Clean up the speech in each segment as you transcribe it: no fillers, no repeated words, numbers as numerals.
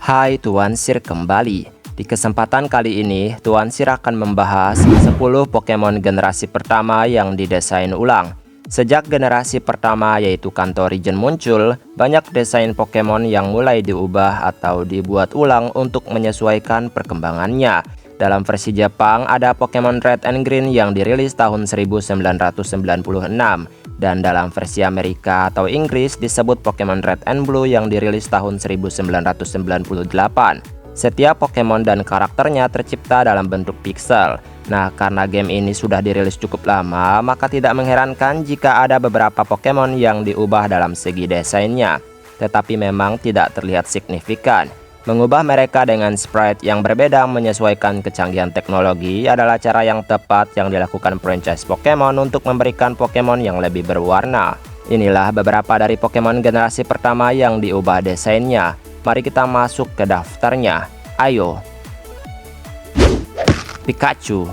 Hai Tuan Sir kembali. Di kesempatan kali ini, Tuan Sir akan membahas 10 Pokemon generasi pertama yang didesain ulang. Sejak generasi pertama yaitu Kanto Region muncul, banyak desain Pokemon yang mulai diubah atau dibuat ulang untuk menyesuaikan perkembangannya. Dalam versi Jepang, ada Pokemon Red and Green yang dirilis tahun 1996. Dan dalam versi Amerika atau Inggris disebut Pokemon Red and Blue yang dirilis tahun 1998. Setiap Pokemon dan karakternya tercipta dalam bentuk pixel. Nah, karena game ini sudah dirilis cukup lama, maka tidak mengherankan jika ada beberapa Pokemon yang diubah dalam segi desainnya. Tetapi memang tidak terlihat signifikan. Mengubah mereka dengan sprite yang berbeda menyesuaikan kecanggihan teknologi adalah cara yang tepat yang dilakukan franchise Pokemon untuk memberikan Pokemon yang lebih berwarna. Inilah beberapa dari Pokemon generasi pertama yang diubah desainnya. Mari kita masuk ke daftarnya. Ayo. Pikachu.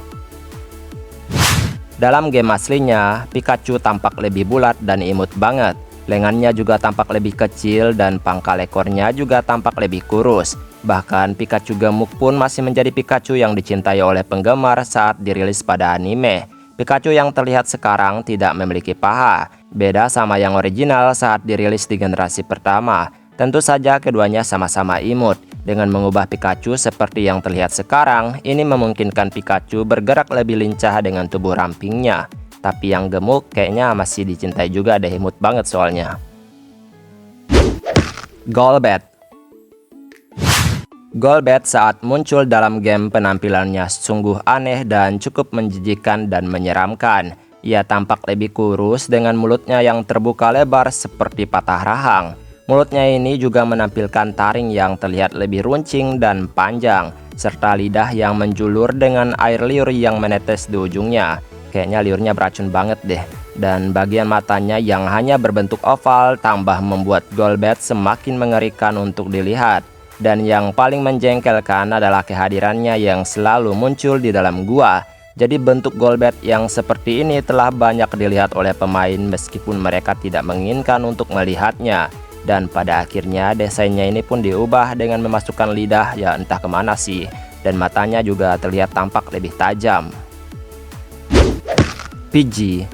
Dalam game aslinya, Pikachu tampak lebih bulat dan imut banget. Lengannya juga tampak lebih kecil dan pangkal ekornya juga tampak lebih kurus. Bahkan Pikachu gemuk pun masih menjadi Pikachu yang dicintai oleh penggemar saat dirilis pada anime. Pikachu yang terlihat sekarang tidak memiliki paha, beda sama yang original saat dirilis di generasi pertama. Tentu saja keduanya sama-sama imut. Dengan mengubah Pikachu seperti yang terlihat sekarang, ini memungkinkan Pikachu bergerak lebih lincah dengan tubuh rampingnya. Tapi yang gemuk kayaknya masih dicintai juga deh, imut banget soalnya. Golbat. Golbat saat muncul dalam game penampilannya sungguh aneh dan cukup menjijikan dan menyeramkan. Ia tampak lebih kurus dengan mulutnya yang terbuka lebar seperti patah rahang. Mulutnya ini juga menampilkan taring yang terlihat lebih runcing dan panjang, serta lidah yang menjulur dengan air liur yang menetes di ujungnya. Kayaknya liurnya beracun banget deh. Dan bagian matanya yang hanya berbentuk oval tambah membuat Golbat semakin mengerikan untuk dilihat. Dan yang paling menjengkelkan adalah kehadirannya yang selalu muncul di dalam gua. Jadi bentuk Golbat yang seperti ini telah banyak dilihat oleh pemain meskipun mereka tidak menginginkan untuk melihatnya. Dan pada akhirnya desainnya ini pun diubah dengan memasukkan lidah ya entah kemana sih. Dan matanya juga terlihat tampak lebih tajam. Pidgey.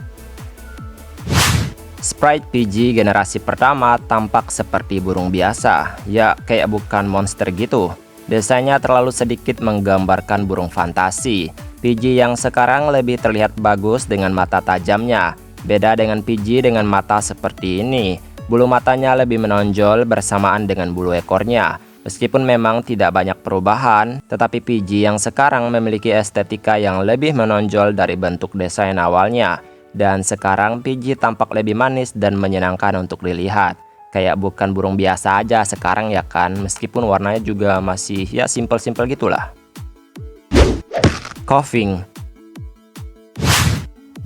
Sprite Pidgey generasi pertama tampak seperti burung biasa, ya kayak bukan monster gitu. Desainnya terlalu sedikit menggambarkan burung fantasi. Pidgey yang sekarang lebih terlihat bagus dengan mata tajamnya. Beda dengan Pidgey dengan mata seperti ini. Bulu matanya lebih menonjol bersamaan dengan bulu ekornya. Meskipun memang tidak banyak perubahan, tetapi Pidgey yang sekarang memiliki estetika yang lebih menonjol dari bentuk desain awalnya. Dan sekarang Pidgey tampak lebih manis dan menyenangkan untuk dilihat. Kayak bukan burung biasa aja sekarang ya kan, meskipun warnanya juga masih ya simpel-simpel gitulah. Koffing.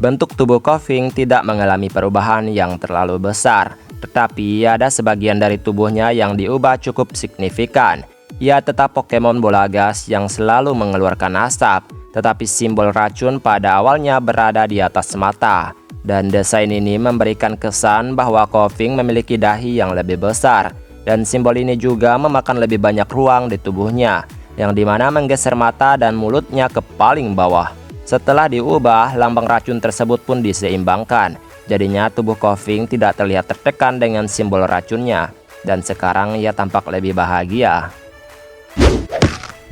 Bentuk tubuh Koffing tidak mengalami perubahan yang terlalu besar. Tetapi ada sebagian dari tubuhnya yang diubah cukup signifikan. Ia tetap Pokemon bola gas yang selalu mengeluarkan asap, tetapi simbol racun pada awalnya berada di atas mata. Dan desain ini memberikan kesan bahwa Koffing memiliki dahi yang lebih besar. Dan simbol ini juga memakan lebih banyak ruang di tubuhnya, yang dimana menggeser mata dan mulutnya ke paling bawah. Setelah diubah, lambang racun tersebut pun diseimbangkan. Jadinya tubuh Koffing tidak terlihat tertekan dengan simbol racunnya. Dan sekarang ia tampak lebih bahagia.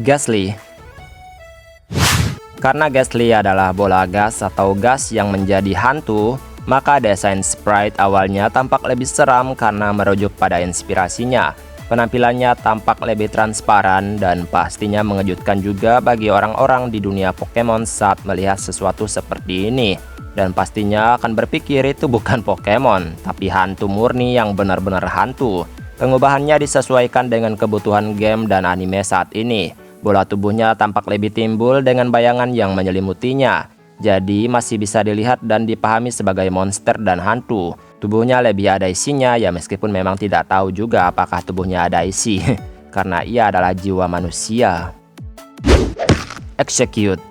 Gastly. Karena Gastly adalah bola gas atau gas yang menjadi hantu, maka desain sprite awalnya tampak lebih seram karena merujuk pada inspirasinya. Penampilannya tampak lebih transparan dan pastinya mengejutkan juga bagi orang-orang di dunia Pokemon saat melihat sesuatu seperti ini. Dan pastinya akan berpikir itu bukan Pokemon, tapi hantu murni yang benar-benar hantu. Pengubahannya disesuaikan dengan kebutuhan game dan anime saat ini. Bola tubuhnya tampak lebih timbul dengan bayangan yang menyelimutinya. Jadi masih bisa dilihat dan dipahami sebagai monster dan hantu. Tubuhnya lebih ada isinya ya meskipun memang tidak tahu juga apakah tubuhnya ada isi. Karena ia adalah jiwa manusia. Execute.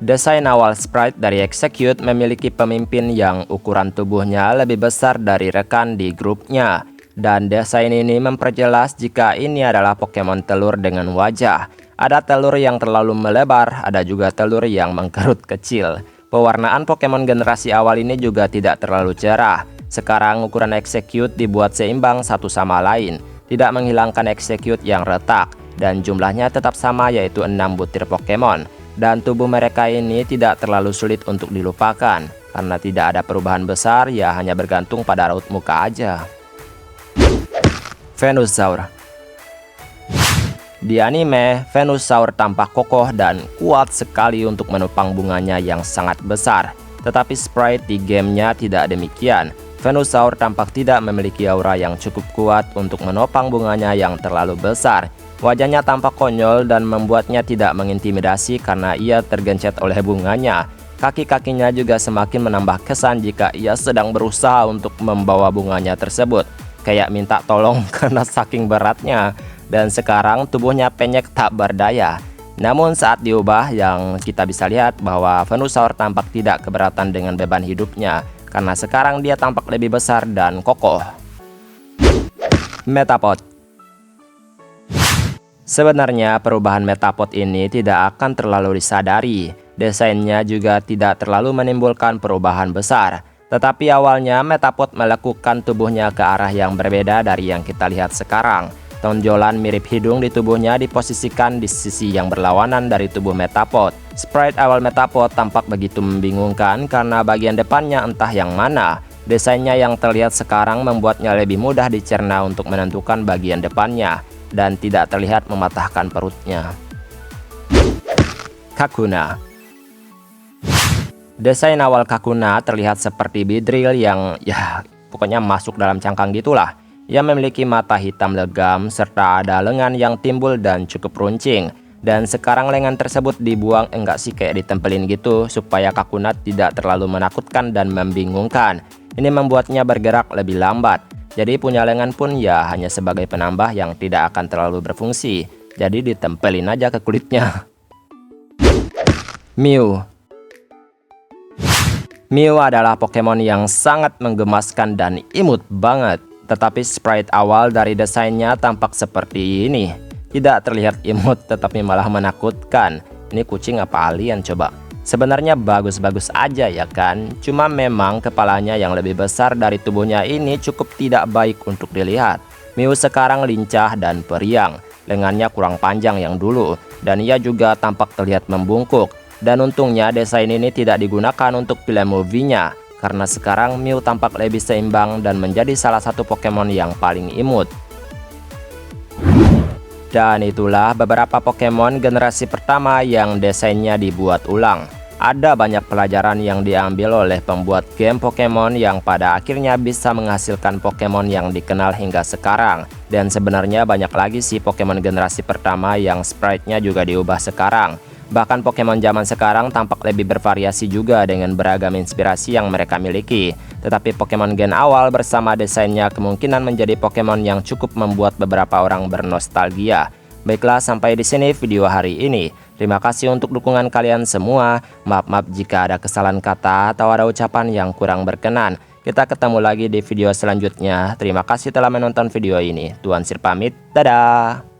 Desain awal sprite dari Execute memiliki pemimpin yang ukuran tubuhnya lebih besar dari rekan di grupnya. Dan desain ini memperjelas jika ini adalah Pokemon telur dengan wajah. Ada telur yang terlalu melebar, ada juga telur yang mengkerut kecil. Pewarnaan Pokemon generasi awal ini juga tidak terlalu cerah. Sekarang ukuran Execute dibuat seimbang satu sama lain, tidak menghilangkan Execute yang retak, dan jumlahnya tetap sama yaitu 6 butir Pokemon. Dan tubuh mereka ini tidak terlalu sulit untuk dilupakan, karena tidak ada perubahan besar, ya hanya bergantung pada raut muka aja. Venusaur. Di anime, Venusaur tampak kokoh dan kuat sekali untuk menopang bunganya yang sangat besar. Tetapi sprite di gamenya tidak demikian. Venusaur tampak tidak memiliki aura yang cukup kuat untuk menopang bunganya yang terlalu besar. Wajahnya tampak konyol dan membuatnya tidak mengintimidasi karena ia tergencet oleh bunganya. Kaki-kakinya juga semakin menambah kesan jika ia sedang berusaha untuk membawa bunganya tersebut. Kayak minta tolong karena saking beratnya. Dan sekarang tubuhnya penyek tak berdaya. Namun saat diubah, yang kita bisa lihat bahwa Venusaur tampak tidak keberatan dengan beban hidupnya, karena sekarang dia tampak lebih besar dan kokoh. Metapod. Sebenarnya perubahan Metapod ini tidak akan terlalu disadari. Desainnya juga tidak terlalu menimbulkan perubahan besar. Tetapi awalnya Metapod melakukan tubuhnya ke arah yang berbeda dari yang kita lihat sekarang. Tonjolan mirip hidung di tubuhnya diposisikan di sisi yang berlawanan dari tubuh Metapod. Sprite awal Metapod tampak begitu membingungkan karena bagian depannya entah yang mana. Desainnya yang terlihat sekarang membuatnya lebih mudah dicerna untuk menentukan bagian depannya, dan tidak terlihat mematahkan perutnya. Kakuna. Desain awal Kakuna terlihat seperti Beedrill yang pokoknya masuk dalam cangkang gitulah. Ia memiliki mata hitam legam serta ada lengan yang timbul dan cukup runcing. Dan sekarang lengan tersebut dibuang, enggak sih kayak ditempelin gitu, supaya Kakuna tidak terlalu menakutkan dan membingungkan. Ini membuatnya bergerak lebih lambat. Jadi punya lengan pun ya hanya sebagai penambah yang tidak akan terlalu berfungsi. Jadi ditempelin aja ke kulitnya. Mew. Mew adalah Pokemon yang sangat menggemaskan dan imut banget. Tetapi sprite awal dari desainnya tampak seperti ini. Tidak terlihat imut tetapi malah menakutkan. Ini kucing apa alien coba? Sebenarnya bagus-bagus aja ya kan. Cuma memang kepalanya yang lebih besar dari tubuhnya ini cukup tidak baik untuk dilihat. Mew sekarang lincah dan periang. Lengannya kurang panjang yang dulu. Dan ia juga tampak terlihat membungkuk. Dan untungnya desain ini tidak digunakan untuk film movie-nya. Karena sekarang Mew tampak lebih seimbang dan menjadi salah satu Pokemon yang paling imut. Dan itulah beberapa Pokemon generasi pertama yang desainnya dibuat ulang. Ada banyak pelajaran yang diambil oleh pembuat game Pokemon yang pada akhirnya bisa menghasilkan Pokemon yang dikenal hingga sekarang. Dan sebenarnya banyak lagi sih Pokemon generasi pertama yang sprite-nya juga diubah sekarang. Bahkan Pokemon zaman sekarang tampak lebih bervariasi juga dengan beragam inspirasi yang mereka miliki. Tetapi Pokemon Gen awal bersama desainnya kemungkinan menjadi Pokemon yang cukup membuat beberapa orang bernostalgia. Baiklah, sampai di sini video hari ini. Terima kasih untuk dukungan kalian semua. Maaf jika ada kesalahan kata atau ada ucapan yang kurang berkenan. Kita ketemu lagi di video selanjutnya. Terima kasih telah menonton video ini. Tuan Sir pamit. Dadah.